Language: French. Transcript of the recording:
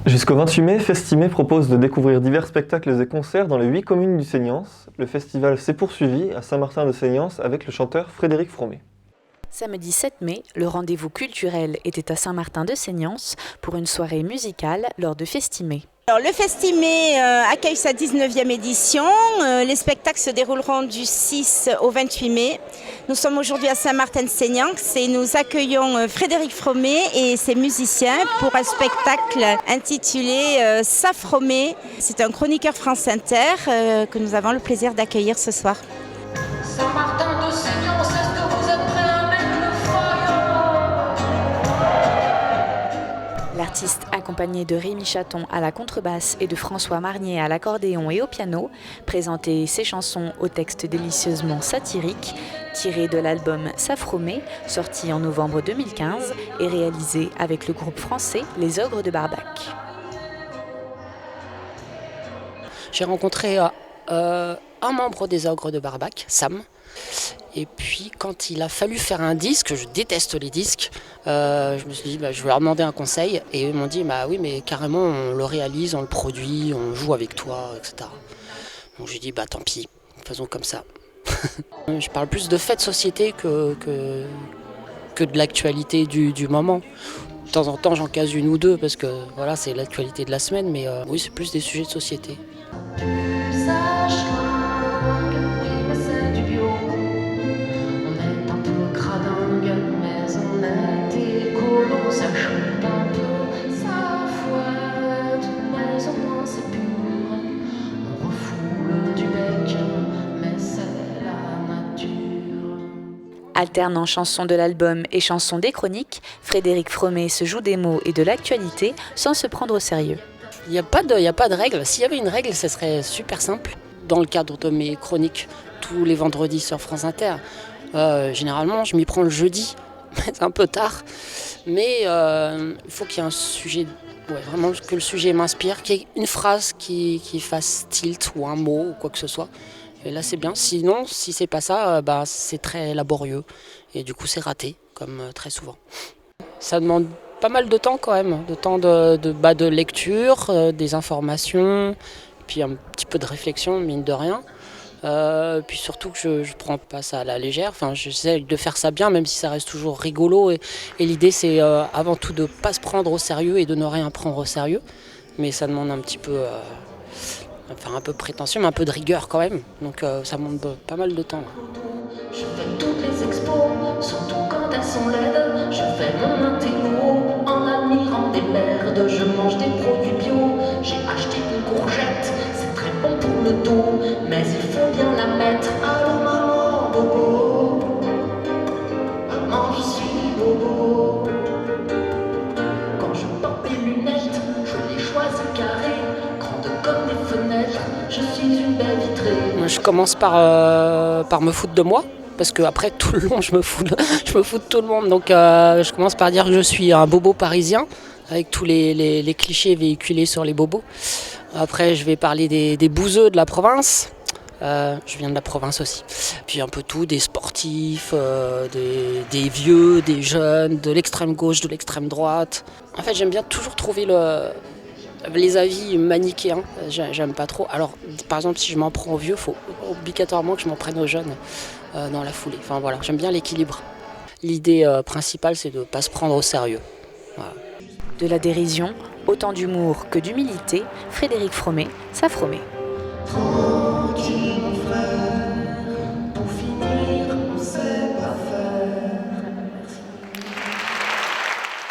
Jusqu'au 28 mai, Festimé propose de découvrir divers spectacles et concerts dans les 8 communes du Seignance. Le festival s'est poursuivi à Saint-Martin-de-Seignance avec le chanteur Frédéric Fromet. Samedi 7 mai, le rendez-vous culturel était à Saint-Martin-de-Seignance pour une soirée musicale lors de Festimé. Alors, le Festimé accueille sa 19e édition. Les spectacles se dérouleront du 6 au 28 mai. Nous sommes aujourd'hui à Saint-Martin-de-Seignance et nous accueillons Frédéric Fromet et ses musiciens pour un spectacle intitulé Safromet. C'est un chroniqueur France Inter que nous avons le plaisir d'accueillir ce soir. Saint-Martin-de-Seignance, est-ce que vous êtes prêts à mettre le feu? L'artiste, accompagné de Rémi Chaton à la contrebasse et de François Marnier à l'accordéon et au piano, présentait ses chansons au texte délicieusement satirique, tiré de l'album Safromet, sorti en novembre 2015 et réalisé avec le groupe français Les Ogres de Barbac. J'ai rencontré un membre des Ogres de Barbac, Sam. Et puis quand il a fallu faire un disque, je déteste les disques, je me suis dit je vais leur demander un conseil. Et ils m'ont dit oui mais carrément on le réalise, on le produit, on joue avec toi, etc. Donc j'ai dit tant pis, faisons comme ça. Je parle plus de faits de société que de l'actualité du moment. De temps en temps j'en case une ou deux parce que voilà c'est l'actualité de la semaine, mais oui c'est plus des sujets de société. Alternant chansons de l'album et chansons des chroniques, Frédéric Fromet se joue des mots et de l'actualité sans se prendre au sérieux. Il n'y a pas de règle. S'il y avait une règle, ce serait super simple. Dans le cadre de mes chroniques, tous les vendredis sur France Inter, généralement, je m'y prends le jeudi. C'est un peu tard. Mais il faut qu'il y ait un sujet, vraiment que le sujet m'inspire, qu'il y ait une phrase qui fasse tilt ou un mot ou quoi que ce soit. Et là, c'est bien. Sinon, si c'est pas ça, c'est très laborieux. Et du coup, c'est raté, comme très souvent. Ça demande pas mal de temps quand même. De temps de lecture, des informations, puis un petit peu de réflexion, mine de rien. Puis surtout que je prends pas ça à la légère. Enfin, j'essaie de faire ça bien, même si ça reste toujours rigolo. Et l'idée, c'est avant tout de pas se prendre au sérieux et de ne rien prendre au sérieux. Mais ça demande un petit peu... un peu prétentieux, mais un peu de rigueur quand même. Donc ça demande pas mal de temps. Je fais toutes les expos, surtout quand elles sont laides. Je fais mon intello en admirant des merdes. Je mange des produits bio, j'ai acheté une courgette. C'est très bon pour le dos, mais il faut bien la mettre. Allô maman, bobo. Maman, je suis bobo. Quand je porte mes lunettes, je les choisis carrées. Comme des fenêtres, je suis une baie vitrée. Je commence par me foutre de moi, parce qu'après tout le long je me fous de tout le monde. Donc je commence par dire que je suis un bobo parisien, avec tous les clichés véhiculés sur les bobos. Après je vais parler des bouseux de la province. Je viens de la province aussi. Puis un peu tout, des sportifs, des vieux, des jeunes, de l'extrême gauche, de l'extrême droite. En fait j'aime bien toujours trouver les avis manichéens, j'aime pas trop. Alors, par exemple, si je m'en prends aux vieux, il faut obligatoirement que je m'en prenne aux jeunes dans la foulée. Enfin voilà, j'aime bien l'équilibre. L'idée principale, c'est de ne pas se prendre au sérieux. Voilà. De la dérision, autant d'humour que d'humilité, Frédéric Fromet, Safromet.